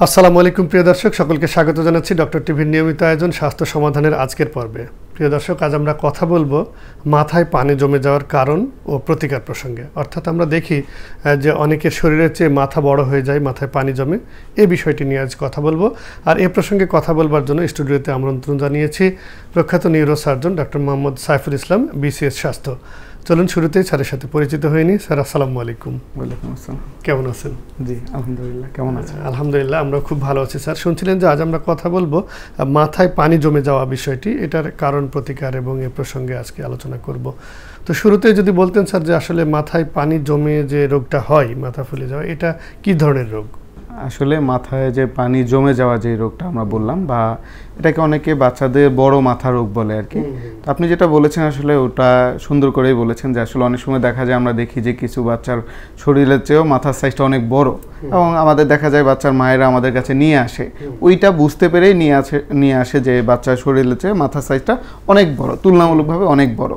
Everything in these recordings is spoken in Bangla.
আসসালামু আলাইকুম প্রিয় দর্শক, সকলকে স্বাগত জানাচ্ছি ডক্টর টিভির নিয়মিত আয়োজন স্বাস্থ্য সমাধানের আজকের পর্বে। প্রিয় দর্শক, আজ আমরা কথা বলবো মাথায় পানি জমে যাওয়ার কারণ ও প্রতিকার প্রসঙ্গে। অর্থাৎ আমরা দেখি যে অনেকের শরীরের চেয়ে মাথা বড় হয়ে যায়, মাথায় পানি জমে, এই বিষয়টি নিয়ে আজ কথা বলবো। আর এ প্রসঙ্গে কথা বলবার জন্য স্টুডিওতে আমন্ত্রণ জানিয়েছি প্রখ্যাত neurosurgeon doctor Mohammad Saiful Islam, BCS স্বাস্থ্য। চলুন শুরুতেই স্যারের সাথে পরিচিত হয়ে নিই। স্যার, আসসালামু আলাইকুম। ওয়ালাইকুম আসসালাম। কেমন আছেন? জি আলহামদুলিল্লাহ। কেমন আছেন? আলহামদুলিল্লাহ, আমরা খুব ভালো আছি। স্যার, শুনছিলেন যে আজ আমরা কথা বলবো মাথায় পানি জমে যাওয়া বিষয়টি, এটার কারণ প্রতিকার এবং এ প্রসঙ্গে আজকে আলোচনা করব। তো শুরুতে যদি বলতেন স্যার যে আসলে মাথায় পানি জমে যে রোগটা হয়, মাথা ফুলে যাওয়া, এটা কি ধরনের রোগ? আসলে মাথায় যে পানি জমে যাওয়া যে রোগটা আমরা বললাম, বা এটাকে অনেকে বাচ্চাদের বড় মাথা রোগ বলে আর কি। তো আপনি যেটা বলেছেন আসলে ওটা সুন্দর করেই বলেছেন যে আসলে অনেক সময় দেখা যায়, আমরা দেখি যে কিছু বাচ্চার শরীরের চেয়েও মাথার সাইজটা অনেক বড়, এবং আমাদের দেখা যায় বাচ্চার মায়েরা আমাদের কাছে নিয়ে আসে, ওইটা বুঝতে পেরেই নিয়ে আসে যে বাচ্চার শরীরের চেয়ে মাথার সাইজটা অনেক বড়, তুলনামূলকভাবে অনেক বড়।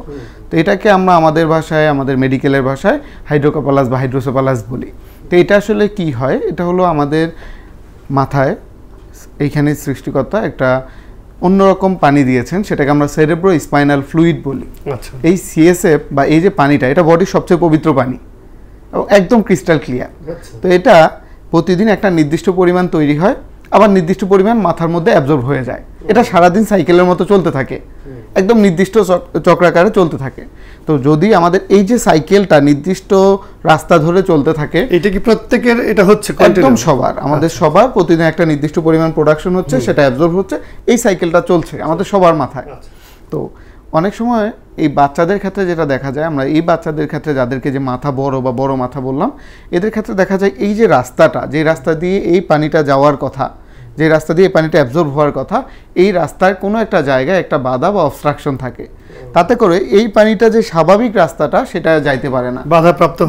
তো এটাকে আমরা আমাদের ভাষায়, আমাদের মেডিকেলের ভাষায় হাইড্রোকাপালাস বা হাইড্রোসেফালাস বলি। তো এটা আসলে কি হয়, এটা হলো আমাদের মাথায় এইখানে সৃষ্টিকর্তা একটা অন্যরকম পানি দিয়েছেন, সেটাকে আমরা সেরেব্রো স্পাইনাল ফ্লুইড বলি। এই সিএসএফ বা এই যে পানিটা, এটা বডির সবচেয়ে পবিত্র পানি, একদম ক্রিস্টাল ক্লিয়ার। তো এটা প্রতিদিন একটা নির্দিষ্ট পরিমাণ তৈরি হয়, আবার নির্দিষ্ট পরিমাণ মাথার মধ্যে অ্যাবজর্ব হয়ে যায়। এটা সারাদিন সাইকেলের মতো চলতে থাকে, একদম নির্দিষ্ট চক্রাকারে চলতে থাকে। তো যদি আমাদের এই যে সাইকেলটা নির্দিষ্ট রাস্তা ধরে চলতে থাকে, এটা কি প্রত্যেকের এটা হচ্ছে? একদম সবার, আমাদের সবার প্রতিদিন একটা নির্দিষ্ট পরিমাণ প্রোডাকশন হচ্ছে, সেটা অ্যাবজর্ব হচ্ছে, এই সাইকেলটা চলছে আমাদের সবার মাথায়। তো অনেক সময় এই বাচ্চাদের ক্ষেত্রে যেটা দেখা যায়, আমরা এই বাচ্চাদের ক্ষেত্রে যাদেরকে যে মাথা বড় বা বড় মাথা বললাম, এদের ক্ষেত্রে দেখা যায় এই যে রাস্তাটা, যে রাস্তা দিয়ে এই পানিটা যাওয়ার কথা, যে রাস্তা দিয়ে পানিটা অ্যাবজর্ব হওয়ার কথা, এই রাস্তার কোনো একটা জায়গায় একটা বাধা বা অবস্ট্রাকশন থাকে। তাতে করে এই পানিটা যে স্বাভাবিক রাস্তাটা, সেটা যাইতে পারে না, বাধাপ্রাপ্ত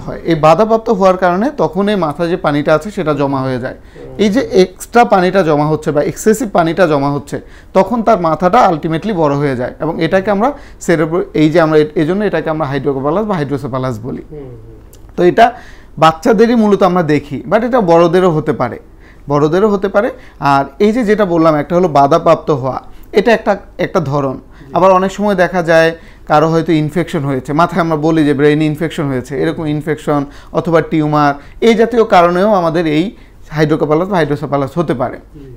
হয়। এই বাধাপ্রাপ্ত হওয়ার কারণে তখন এই মাথায় যে পানিটা আছে সেটা জমা হয়ে যায়। এই যে এক্সট্রা পানিটা জমা হচ্ছে বা এক্সেসিভ পানিটা জমা হচ্ছে, তখন তার মাথাটা আলটিমেটলি বড় হয়ে যায়, এবং এটাকে আমরা সেরেব্রো, এই যে আমরা এই জন্য এটাকে আমরা হাইড্রোকাপালাস বা হাইড্রোসেফালাস বলি। তো এটা বাচ্চাদেরই মূলত আমরা দেখি, বাট এটা বড়দেরও হতে পারে। আর এই যে যেটা বললাম, একটা হলো বাধাপ্রাপ্ত হওয়া, এটা একটা ধরন। আবার অনেক সময় দেখা যায় কারো হয়তো ইনফেকশন হয়েছে মাথায়, আমরা বলি যে ব্রেইন ইনফেকশন হয়েছে, এরকম ইনফেকশন অথবা টিউমার, এই জাতীয় কারণেও আমাদের এই হাইড্রোকাপালাস বা হাইড্রোসেফালাস হতে পারে।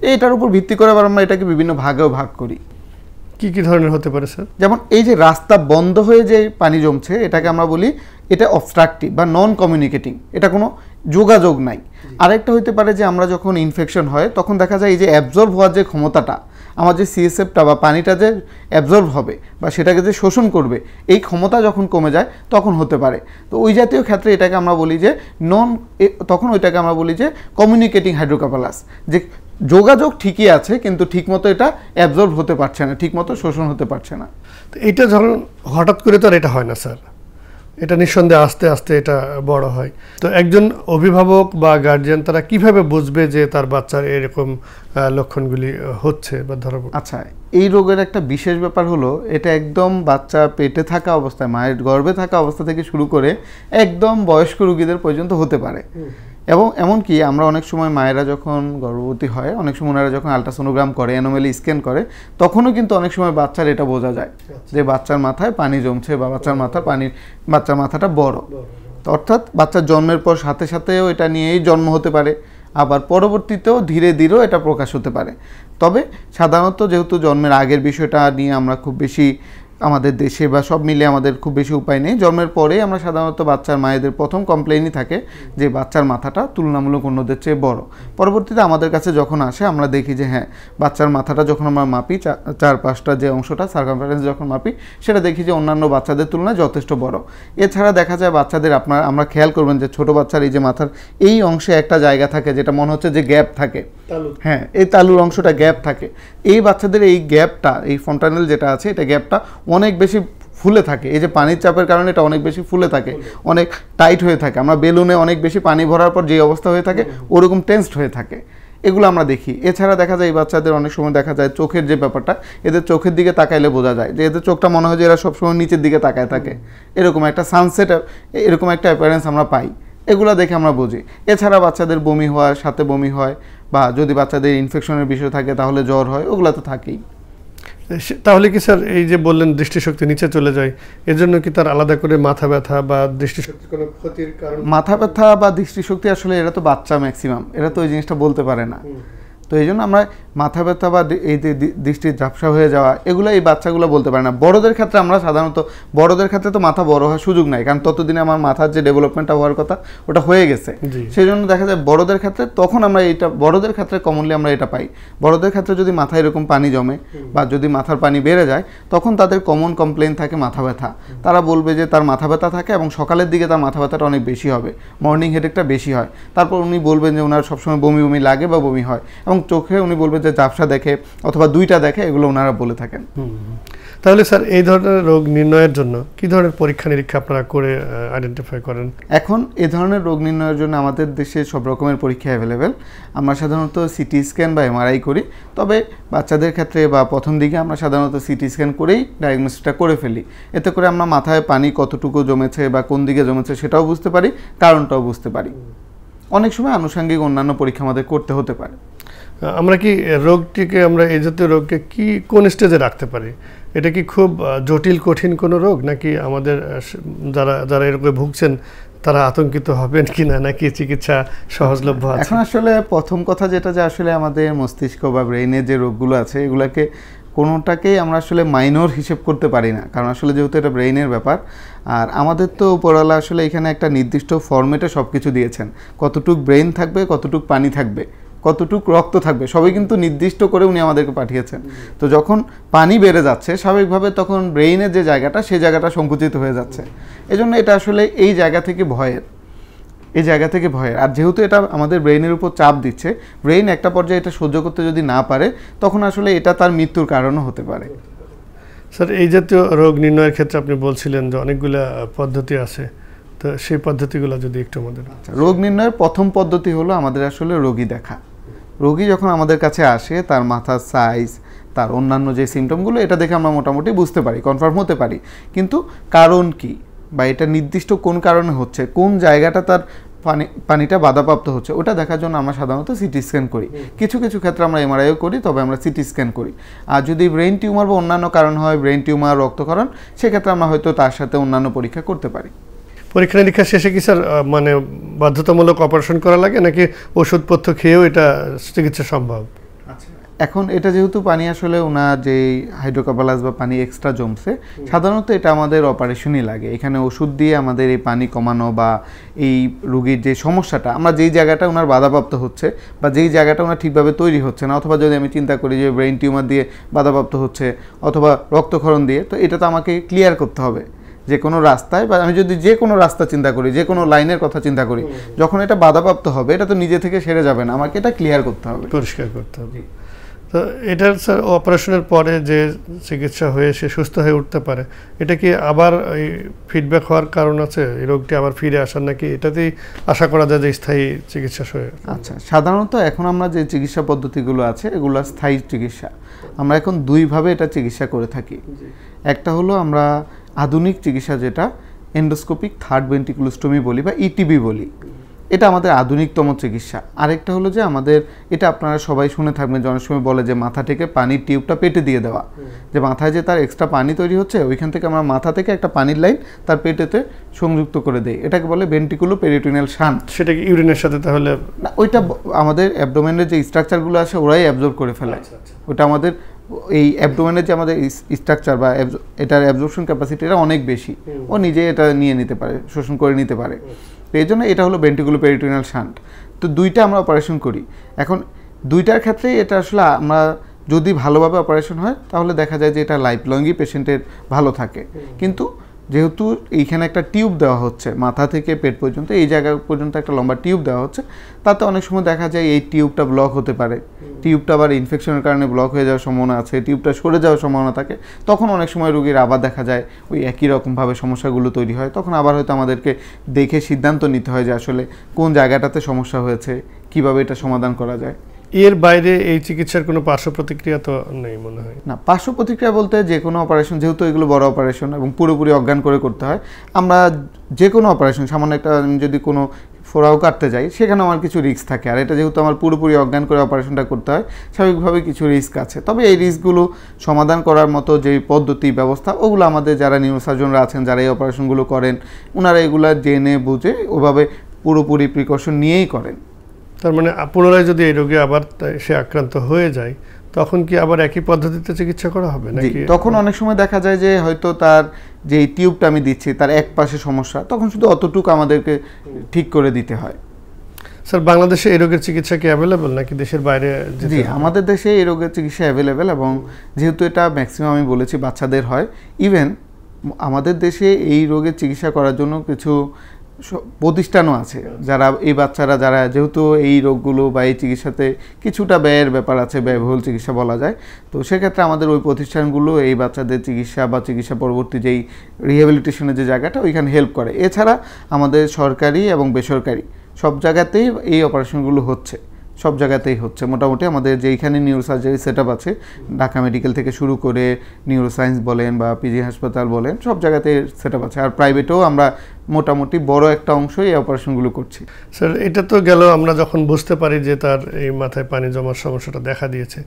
এইটার উপর ভিত্তি করে আবার আমরা এটাকে বিভিন্ন ভাগেও ভাগ করি। কি কি ধরনের হতে পারে স্যার? যেমন এই যে রাস্তা বন্ধ হয়ে যে পানি জমছে, এটাকে আমরা বলি এটা অবস্ট্রাকটিভ বা নন কমিউনিকেটিং, এটা কোনো যোগাযোগ নাই। আরেকটা হতে পারে যে আমরা যখন ইনফেকশন হয়, তখন দেখা যায় এই যে অ্যাবজর্ব হওয়ার যে ক্ষমতাটা, আমার যে সিএসএফটা বা পানিটা যে অ্যাবজর্ব হবে বা সেটাকে যে শোষণ করবে, এই ক্ষমতা যখন কমে যায় তখন হতে পারে। তো ওই জাতীয় ক্ষেত্রে এটাকে আমরা বলি যে তখন ওইটাকে আমরা বলি যে কমিউনিকেটিং হাইড্রোকাপালাস, যে যোগাযোগ ঠিকই আছে কিন্তু ঠিকমতো এটা অ্যাবজর্ব হতে পারছে না, ঠিকমতো শোষণ হতে পারছে না। তো এটা ধরুন হঠাৎ করে তো আর এটা হয় না স্যার, এটা নিঃসন্দেহে আস্তে আস্তে এটা বড় হয়। তো একজন অভিভাবক বা গার্জিয়ান তারা কিভাবে বুঝবে যে তার বাচ্চার এরকম লক্ষণগুলি হচ্ছে বা ধরা? আচ্ছা, এই রোগের একটা বিশেষ ব্যাপার হলো, এটা একদম বাচ্চা পেটে থাকা অবস্থায়, মায়ের গর্ভে থাকা অবস্থা থেকে শুরু করে একদম বয়স্ক রোগীদের পর্যন্ত হতে পারে। এবং এমনকি আমরা অনেক সময় মায়েরা যখন গর্ভবতী হয়, অনেক সময় ওনারা যখন আলট্রাসোনোগ্রাম করে, অ্যানোমালি স্ক্যান করে, তখনও কিন্তু অনেক সময় বাচ্চার এটা বোঝা যায় যে বাচ্চার মাথায় পানি জমছে বা বাচ্চার মাথাটা বড়। অর্থাৎ বাচ্চার জন্মের পর সাথে সাথেও এটা নিয়েই জন্ম হতে পারে, আবার পরবর্তীতেও ধীরে ধীরেও এটা প্রকাশ হতে পারে। তবে সাধারণত যেহেতু জন্মের আগের বিষয়টা নিয়ে আমরা খুব বেশি, আমাদের দেশে বা সব মিলে আমাদের খুব বেশি উপায় নেই, জন্মের পরেই আমরা সাধারণত বাচ্চার মায়েদের প্রথম কমপ্লেইনই থাকে যে বাচ্চার মাথাটা তুলনামূলক অন্যদের চেয়ে বড়। পরবর্তীতে আমাদের কাছে যখন আসে, আমরা দেখি যে হ্যাঁ, বাচ্চার মাথাটা যখন আমরা মাপি, 4-5টা যে অংশটা সার্কামফারেন্স যখন মাপি, সেটা দেখি যে অন্যান্য বাচ্চাদের তুলনায় যথেষ্ট বড়। এছাড়া দেখা যায় বাচ্চাদের, আমরা খেয়াল করবেন যে ছোট বাচ্চার এই যে মাথার এই অংশে একটা জায়গা থাকে যেটা মনে হচ্ছে যে গ্যাপ থাকে, হ্যাঁ, এই তালুর অংশটা গ্যাপ থাকে। এই বাচ্চাদের এই গ্যাপটা, এই ফন্টানেল যেটা আছে, এটা গ্যাপটা অনেক বেশি ফুলে থাকে। এই যে পানির চাপের কারণে এটা অনেক বেশি ফুলে থাকে, অনেক টাইট হয়ে থাকে। আমরা বেলুনে অনেক বেশি পানি ভরার পর যে অবস্থা হয়ে থাকে, ওরকম টেন্সড হয়ে থাকে, এগুলো আমরা দেখি। এছাড়া দেখা যায় এই বাচ্চাদের অনেক সময় দেখা যায় চোখের যে ব্যাপারটা, এদের চোখের দিকে তাকাইলে বোঝা যায় যে এদের চোখটা মনে হয় যে এরা সবসময় নিচের দিকে তাকায় থাকে, এরকম একটা সানসেট, এরকম একটা অ্যাপিয়ারেন্স আমরা পাই। এগুলো দেখে আমরা বুঝি। এছাড়া বাচ্চাদের বমি হওয়ার সাথে বমি হয়, বা যদি বাচ্চাদের ইনফেকশনের বিষয় থাকে তাহলে জ্বর হয়, ওগুলো তো থাকেই। তাহলে কি স্যার এই যে বললেন দৃষ্টিশক্তি নিচে চলে যায়, এর জন্য কি তার আলাদা করে মাথা ব্যথা বা দৃষ্টিশক্তি কোনো ক্ষতির কারণ? মাথা ব্যথা বা দৃষ্টিশক্তি আসলে এরা তো বাচ্চা ম্যাক্সিমাম, এরা তো ওই জিনিসটা বলতে পারে না। তো এই জন্য আমরা মাথা ব্যথা বা এই যে দৃষ্টির ঝাপসা হয়ে যাওয়া এগুলো এই বাচ্চাগুলো বলতে পারে না। বড়দের ক্ষেত্রে আমরা সাধারণত বড়দের ক্ষেত্রে তো মাথা বড় হওয়ার সুযোগ নাই, কারণ ততদিনে আমার মাথার যে ডেভেলপমেন্টটা হওয়ার কথা ওটা হয়ে গেছে। সেই জন্য দেখা যায় বড়দের ক্ষেত্রে তখন আমরা এটা বড়দের ক্ষেত্রে কমনলি আমরা এটা পাই। বড়দের ক্ষেত্রে যদি মাথায় এরকম পানি জমে বা যদি মাথার পানি বেড়ে যায় তখন তাদের কমন কমপ্লেন থাকে মাথা ব্যথা। তারা বলবে যে তার মাথা ব্যথা থাকে এবং সকালের দিকে তার মাথা ব্যথাটা অনেক বেশি হবে, মর্নিং হেডেকটা বেশি হয়। তারপর উনি বলবেন যে ওনার সবসময় বমি বমি লাগে বা বমি হয়, এবং চোখে উনি বলবেন যে ঝাপসা দেখে অথবা দুইটা দেখে, এগুলো ওনারা বলে থাকেন। তাহলে স্যার এই ধরনের রোগ নির্ণয়ের জন্য কি ধরনের পরীক্ষা নিরীক্ষা আপনারা করে আইডেন্টিফাই করেন? এখন এই ধরনের রোগ নির্ণয়ের জন্য আমাদের দেশে সব রকমের পরীক্ষা অ্যাভেলেবেল। আমরা সাধারণত সিটি স্ক্যান বা এমআরআই করি, তবে বাচ্চাদের ক্ষেত্রে বা প্রথম দিকে আমরা সাধারণত সিটি স্ক্যান করেই ডায়াগনোসিসটা করে ফেলি। এতে করে আমরা মাথায় পানি কতটুকু জমেছে বা কোন দিকে জমেছে সেটাও বুঝতে পারি, কারণটাও বুঝতে পারি। অনেক সময় আনুষঙ্গিক অন্যান্য পরীক্ষা আমাদের করতে হতে পারে। আমরা কি রোগটিকে আমরা এই জাতীয় রোগকে কি কোন স্টেজে রাখতে পারি? এটা কি খুব জটিল কঠিন কোনো রোগ, নাকি আমাদের যারা এরকম ভুগছেন তারা আতঙ্কিত হবেন কিনা, নাকি চিকিৎসা সহজলভ্য আছে? এখন আসলে প্রথম কথা যেটা, যে আসলে আমাদের মস্তিষ্ক বা ব্রেইনের যে রোগগুলো আছে এগুলোকে কোনোটাকেই আমরা আসলে মাইনর হিসেব করতে পারি না, কারণ আসলে যেহেতু এটা ব্রেইনের ব্যাপার। আর আমাদের তো উপরওয়ালা আসলে এখানে একটা নির্দিষ্ট ফরম্যাটে সব কিছু দিয়েছেন, কতটুক ব্রেইন থাকবে, কতটুক পানি থাকবে, কতটুক রক্ত থাকবে, সবই কিন্তু নির্দিষ্ট করে উনি আমাদেরকে পাঠিয়েছেন। তো যখন পানি বেড়ে যাচ্ছে স্বাভাবিকভাবে তখন ব্রেইনের যে জায়গাটা সেই জায়গাটা সংকুচিত হয়ে যাচ্ছে। এজন্য এটা আসলে এই জায়গা থেকে ভয়ের, আর যেহেতু এটা আমাদের ব্রেইনের উপর চাপ দিচ্ছে, ব্রেইন একটা পর্যায়ে এটা সহ্য করতে যদি না পারে তখন আসলে এটা তার মৃত্যুর কারণও হতে পারে। স্যার এই জাতীয় রোগ নির্ণয়ের ক্ষেত্রে আপনি বলছিলেন যে অনেকগুলো পদ্ধতি আছে, তো সেই পদ্ধতিগুলো যদি একটু আমাদের। রোগ নির্ণয়ের প্রথম পদ্ধতি হলো আমাদের আসলে রোগী দেখা। রোগী যখন আমাদের কাছে আসে তার মাথার সাইজ, তার অন্যান্য যে সিমটমগুলো, এটা দেখে আমরা মোটামুটি বুঝতে পারি, কনফার্ম হতে পারি। কিন্তু কারণ কি বা এটা নির্দিষ্ট কোন কারণে হচ্ছে, কোন জায়গাটা তার পানিটা বাধাপ্রাপ্ত হচ্ছে, ওটা দেখার জন্য আমরা সাধারণত সিটি স্ক্যান করি। কিছু কিছু ক্ষেত্রে আমরা এমআরআইও করি, তবে আমরা সিটি স্ক্যান করি। আর যদি ব্রেইন টিউমার বা অন্যান্য কারণ হয়, ব্রেইন টিউমার, রক্তক্ষরণ, সেক্ষেত্রে আমরা হয়তো তার সাথে অন্যান্য পরীক্ষা করতে পারি। পরীক্ষা নিরীক্ষা শেষে কি স্যার মানে বাধ্যতামূলক অপারেশন করা লাগে, নাকি ওষুধপত্র খেয়েও এটা চিকিৎসা সম্ভব? এখন এটা যেহেতু পানি আসলে ওনার যে হাইড্রোকাপালাস বা পানি এক্সট্রা জমছে, সাধারণত এটা আমাদের অপারেশনই লাগে। এখানে ওষুধ দিয়ে আমাদের এই পানি কমানো বা এই রোগীর যে সমস্যাটা, আমরা যেই জায়গাটা ওনার বাধাপ্রাপ্ত হচ্ছে বা যেই জায়গাটা ওনার ঠিকভাবে তৈরি হচ্ছে না, অথবা যদি আমি চিন্তা করি যে ব্রেইন টিউমার দিয়ে বাধাপ্রাপ্ত হচ্ছে অথবা রক্তক্ষরণ দিয়ে, তো এটা তো আমাকে ক্লিয়ার করতে হবে যে কোনো রাস্তায়, বা আমি যদি যে কোনো রাস্তা চিন্তা করি, যে কোনো লাইনের কথা চিন্তা করি, যখন এটা বাধাপ্রাপ্ত হবে এটা তো নিজে থেকে সেরে যাবে না, আমাকে এটা ক্লিয়ার করতে হবে, পরিষ্কার করতে হবে। তো এটার স্যার অপারেশনের পরে যে চিকিৎসা হয়ে সে সুস্থ হয়ে উঠতে পারে, এটা কি আবার এই ফিডব্যাক হওয়ার কারণ আছে, এই রোগটি আবার ফিরে আসার, নাকি এটাতেই আশা করা যায় যে স্থায়ী চিকিৎসা হয়ে? আচ্ছা, সাধারণত এখন আমরা যে চিকিৎসা পদ্ধতিগুলো আছে এগুলো স্থায়ী চিকিৎসা। আমরা এখন দুইভাবে এটা চিকিৎসা করে থাকি। একটা হলো আমরা আধুনিক চিকিৎসা, যেটা এন্ডোস্কোপিক থার্ড ভেন্ট্রিকুলোস্টমি বলি বা ইটিবি বলি, এটা আমাদের আধুনিকতম চিকিৎসা। আরেকটা হলো যে আমাদের, এটা আপনারা সবাই শুনে থাকবেন যে অনেক সময় বলে যে মাথা থেকে পানির টিউবটা পেটে দিয়ে দেওয়া, যে মাথায় যে তার এক্সট্রা পানি তৈরি হচ্ছে ওইখান থেকে আমরা মাথা থেকে একটা পানির লাইন তার পেটেতে সংযুক্ত করে দেই, এটাকে বলে ভেন্ট্রিকুলো পেরিটোনিয়াল শান্ট। সেটা কি ইউরিনের সাথে তাহলে? না, ওইটা আমাদের অ্যাবডোমেনের যে স্ট্রাকচারগুলো আছে ওরাই অ্যাবজর্ব করে ফেলে। ওটা আমাদের এই অ্যাবডোমেনের যে আমাদের স্ট্রাকচার বা এটার অ্যাবজর্পশন ক্যাপাসিটি এটা অনেক বেশি, ও নিজে এটা নিয়ে নিতে পারে, শোষণ করে নিতে পারে। এই জন্য এটা হলো ভেন্ট্রিকুলো পেরিটোনিয়াল শান্ট। তো দুইটা আমরা অপারেশন করি। এখন দুইটার ক্ষেত্রেই এটা আসলে আমরা যদি ভালোভাবে অপারেশন হয় তাহলে দেখা যায় যে এটা লাইফ লংই পেশেন্টের ভালো থাকে। কিন্তু যেহেতু এইখানে একটা টিউব দেওয়া হচ্ছে মাথা থেকে পেট পর্যন্ত, এই জায়গা পর্যন্ত একটা লম্বা টিউব দেওয়া হচ্ছে, তাতে অনেক সময় দেখা যায় এই টিউবটা ব্লক হতে পারে, টিউবটা আবার ইনফেকশনের কারণে ব্লক হয়ে যাওয়ার সম্ভাবনা আছে, টিউবটা সরে যাওয়ার সম্ভাবনা থাকে। তখন অনেক সময় রোগীর আবার দেখা যায় ওই একই রকমভাবে সমস্যাগুলো তৈরি হয়। তখন আবার হয়তো আমাদেরকে দেখে সিদ্ধান্ত নিতে হয় যে আসলে কোন জায়গাটাতে সমস্যা হয়েছে, কিভাবে এটা সমাধান করা যায়। এর বাইরে এই চিকিৎসার কোনো পার্শ্ব প্রতিক্রিয়া তো নেই মনে হয়? না, পার্শ্ব প্রতিক্রিয়া বলতে যে কোনো অপারেশন, যেহেতু এগুলো বড় অপারেশন এবং পুরোপুরি অজ্ঞান করে করতে হয়, আমরা যে কোনো অপারেশন, সামান্য একটা যদি কোনো ফোড়াও কাটতে যাই সেখানে আমার কিছু রিস্ক থাকে, আর এটা যেহেতু আমার পুরোপুরি অজ্ঞান করে অপারেশনটা করতে হয় স্বাভাবিকভাবে কিছু রিস্ক আছে। তবে এই রিস্কগুলো সমাধান করার মতো যে পদ্ধতি ব্যবস্থা ওগুলো আমাদের যারা নিউরোসার্জনরা আছেন যারা এই অপারেশনগুলো করেন ওনারা এগুলো জেনে বুঝে ওভাবে পুরোপুরি প্রিকশন নিয়েই করেন। তার মানে পুনরায় যদি এই রোগে আবার সে আক্রান্ত হয়ে যায় তখন কি আবার একই পদ্ধতিতে চিকিৎসা করা হবে নাকি? তখন অনেক সময় দেখা যায় যে হয়তো তার যে টিউবটা আমি দিচ্ছি তার এক পাশে সমস্যা, তখন শুধু অতটুকু আমাদেরকে ঠিক করে দিতে হয়। স্যার বাংলাদেশে এই রোগের চিকিৎসা কি অ্যাভেলেবল নাকি দেশের বাইরে? জি, আমাদের দেশে এই রোগের চিকিৎসা অ্যাভেলেবেল, এবং যেহেতু এটা ম্যাক্সিমাম আমি বলেছি বাচ্চাদের হয়, ইভেন আমাদের দেশে এই রোগের চিকিৎসা করার জন্য কিছু প্রতিষ্ঠানও আছে যারা এই বাচ্চারা যারা যেহেতু এই রোগগুলো বা এই চিকিৎসাতে কিছুটা ব্যয়ের ব্যাপার আছে, ব্যয়বহুল চিকিৎসা বলা যায়, তো সেক্ষেত্রে আমাদের ওই প্রতিষ্ঠানগুলো এই বাচ্চাদের চিকিৎসা বা চিকিৎসা পরবর্তী যেই রিহ্যাবিলিটেশনের যে জায়গাটা ওইখানে হেল্প করে। এছাড়া আমাদের সরকারি এবং বেসরকারি সব জায়গাতেই এই অপারেশনগুলো হচ্ছে, সব জায়গাতেই হচ্ছে মোটামুটি। আমাদের যেইখানে নিউরোসার্জারি সেট আপ আছে ঢাকা মেডিকেল থেকে শুরু করে নিউরোসায়েন্স বলেন বা পিজি হাসপাতাল বলেন সব জায়গাতে সেট আপ আছে, আর প্রাইভেটেও আমরা মোটামুটি বড় একটা অংশই এই অপারেশনগুলো করছি। স্যার এটা তো গেল আমরা যখন বুঝতে পারি যে তার এই মাথায় পানি জমার সমস্যাটা দেখা দিয়েছে,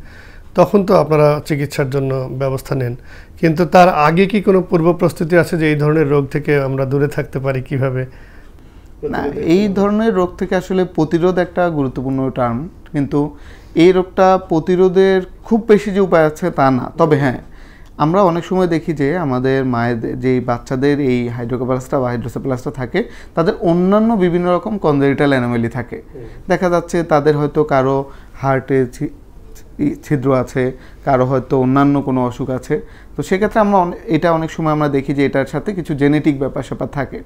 তখন তো আপনারা চিকিৎসার জন্য ব্যবস্থা নেন, কিন্তু তার আগে কি কোনো পূর্ব প্রস্তুতি আছে যে এই ধরনের রোগ থেকে আমরা দূরে থাকতে পারি কিভাবে? না, এই ধরনের রোগ থেকে আসলে প্রতিরোধ একটা গুরুত্বপূর্ণ টার্ম, কিন্তু এই রোগটা প্রতিরোধের খুব বেশি যে উপায় আছে তা না। তবে হ্যাঁ, আমরা অনেক সময় দেখি যে আমাদের মায়েদের যেই বাচ্চাদের এই হাইড্রোকেফালাসটা বা হাইড্রোসেফালাসটা থাকে তাদের অন্যান্য বিভিন্ন রকম কনজেনিটাল অ্যানোমালি থাকে। দেখা যাচ্ছে তাদের হয়তো কারো হার্টে ছিদ্র আছে, কারো হয়তো অন্যান্য কোনো অসুখ আছে, তো সেক্ষেত্রে আমরা এটা অনেক সময় আমরা দেখি যে এটার সাথে কিছু জেনেটিক ব্যাপার স্যাপার থাকে।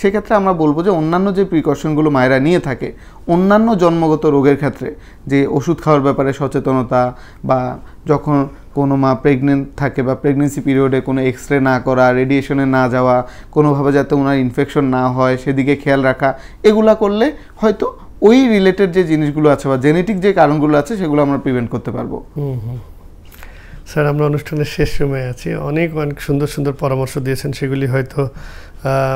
সেক্ষেত্রে আমরা বলবো যে অন্যান্য যে প্রিকশনগুলো মায়েরা নিয়ে থাকে অন্যান্য জন্মগত রোগের ক্ষেত্রে, যে ওষুধ খাওয়ার ব্যাপারে সচেতনতা, বা যখন কোনো মা প্রেগনেন্ট থাকে বা প্রেগনেন্সি পিরিয়ডে কোনো এক্সরে না করা, রেডিয়েশনে না যাওয়া, কোনোভাবে যাতে ওনার ইনফেকশন না হয় সেদিকে খেয়াল রাখা, এগুলা করলে হয়তো ওই রিলেটেড যে জিনিসগুলো আছে বা জেনেটিক যে কারণগুলো আছে সেগুলো আমরা প্রিভেন্ট করতে পারবো। স্যার আমরা অনুষ্ঠানের শেষ সময়ে আছি, অনেক অনেক সুন্দর সুন্দর পরামর্শ দিয়েছেন, সেগুলি হয়তো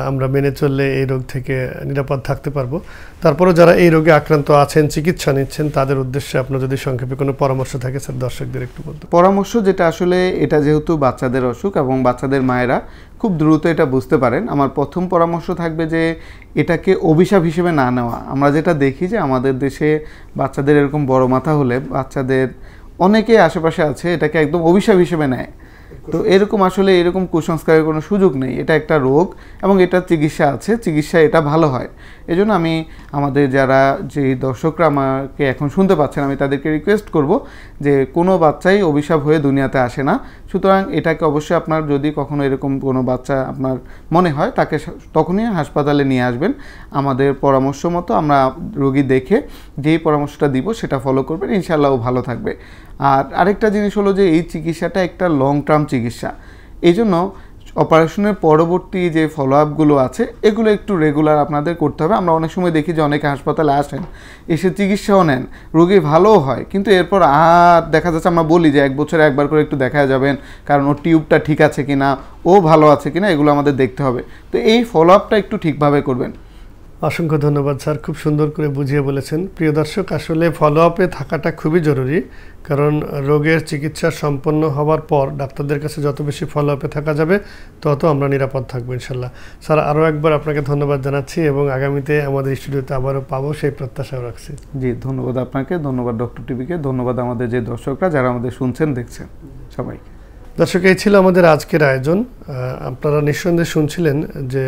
আমরা মেনে চললে এই রোগ থেকে নিরাপদ থাকতে পারবো। তারপরেও যারা এই রোগে আক্রান্ত আছেন, চিকিৎসা নিচ্ছেন, তাদের উদ্দেশ্যে আপনার যদি সংক্ষেপে কোনো পরামর্শ থাকে স্যার দর্শকদের একটু বলতে। পরামর্শ যেটা আসলে এটা যেহেতু বাচ্চাদের অসুখ এবং বাচ্চাদের মায়েরা খুব দ্রুত এটা বুঝতে পারেন, আমার প্রথম পরামর্শ থাকবে যে এটাকে অভিশাপ হিসেবে না নেওয়া। আমরা যেটা দেখি যে আমাদের দেশে বাচ্চাদের এরকম বড় মাথা হলে বাচ্চাদের অনেকে আশেপাশে আছে এটাকে একদম অভিশাপ হিসেবে নেয়, তো এরকম আসলে এরকম কুসংস্কারের কোনো সুযোগ নেই। এটা একটা রোগ এবং এটার চিকিৎসা আছে, চিকিৎসা এটা ভালো হয়। এজন্য আমি আমাদের যারা যে দর্শকরা আমাকে এখন শুনতে পাচ্ছেন আমি তাদেরকে রিকোয়েস্ট করব যে কোনো বাচ্চাই অভিশাপ হয়ে দুনিয়াতে আসে না। সুতরাং এটাকে অবশ্যই আপনার যদি কখনো এরকম কোনো বাচ্চা আপনার মনে হয় তাকে তখনই হাসপাতালে নিয়ে আসবেন। আমাদের পরামর্শ মতো আমরা রোগী দেখে যেই পরামর্শটা দিব সেটা ফলো করবেন, ইনশাআল্লাহ ও ভালো থাকবে। আর আরেকটা জিনিস হলো যে এই চিকিৎসাটা একটা লং টার্ম চিকিৎসা, এই জন্য অপারেশনের পরবর্তী যে ফলো আপগুলো আছে এগুলো একটু রেগুলার আপনাদের করতে হবে। আমরা অনেক সময় দেখি যে অনেকে হাসপাতালে আসেন, এসে চিকিৎসাও নেন, রোগী ভালোও হয়, কিন্তু এরপর আর দেখা যাচ্ছে আমরা বলি যে 1 বছরে একবার করে একটু দেখা যাবেন, কারণ ওর টিউবটা ঠিক আছে কিনা, ও ভালো আছে কিনা, এগুলো আমাদের দেখতে হবে। তো এই ফলো আপটা একটু ঠিকভাবে করবেন। অসংখ্য ধন্যবাদ স্যার, খুব সুন্দর করে বুঝিয়ে বলেছেন। প্রিয় দর্শক, আসলে ফলো আপে থাকাটা খুবই জরুরি, কারণ রোগের চিকিৎসা সম্পন্ন হওয়ার পর ডাক্তারদের কাছে যত বেশি ফলো আপে থাকা যাবে তত আমরা নিরাপদ থাকবো ইনশাল্লাহ। স্যার আরও একবার আপনাকে ধন্যবাদ জানাচ্ছি এবং আগামীতে আমাদের স্টুডিওতে আবারও পাবো সেই প্রত্যাশাও রাখছি। জি, ধন্যবাদ আপনাকে, ধন্যবাদ ডক্টর টিভিকে, ধন্যবাদ আমাদের যে দর্শকরা যারা আমাদের শুনছেন দেখছেন সবাইকে। দর্শক, এই ছিল আমাদের আজকের আয়োজন। আপনারা নিঃসন্দেহে শুনছিলেন যে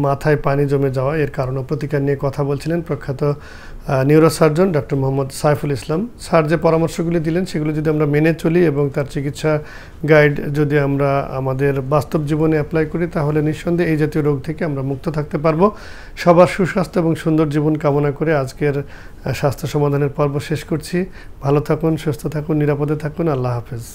মাথায় পানি জমে যাওয়া এর কারণ ও প্রতিকার নিয়ে কথা বলছিলেন প্রখ্যাত neurosurgeon doctor Mohammad Saiful Islam. Sir যে পরামর্শগুলি দিলেন সেগুলো যদি আমরা মেনে চলি এবং তার চিকিৎসা গাইড যদি আমরা আমাদের বাস্তব জীবনে অ্যাপ্লাই করি তাহলে নিঃসন্দেহে এই জাতীয় রোগ থেকে আমরা মুক্ত থাকতে পারবো। সবার সুস্বাস্থ্য এবং সুন্দর জীবন কামনা করে আজকের স্বাস্থ্য সমাধানের পর্ব শেষ করছি। ভালো থাকুন, সুস্থ থাকুন, নিরাপদে থাকুন। আল্লাহ হাফেজ।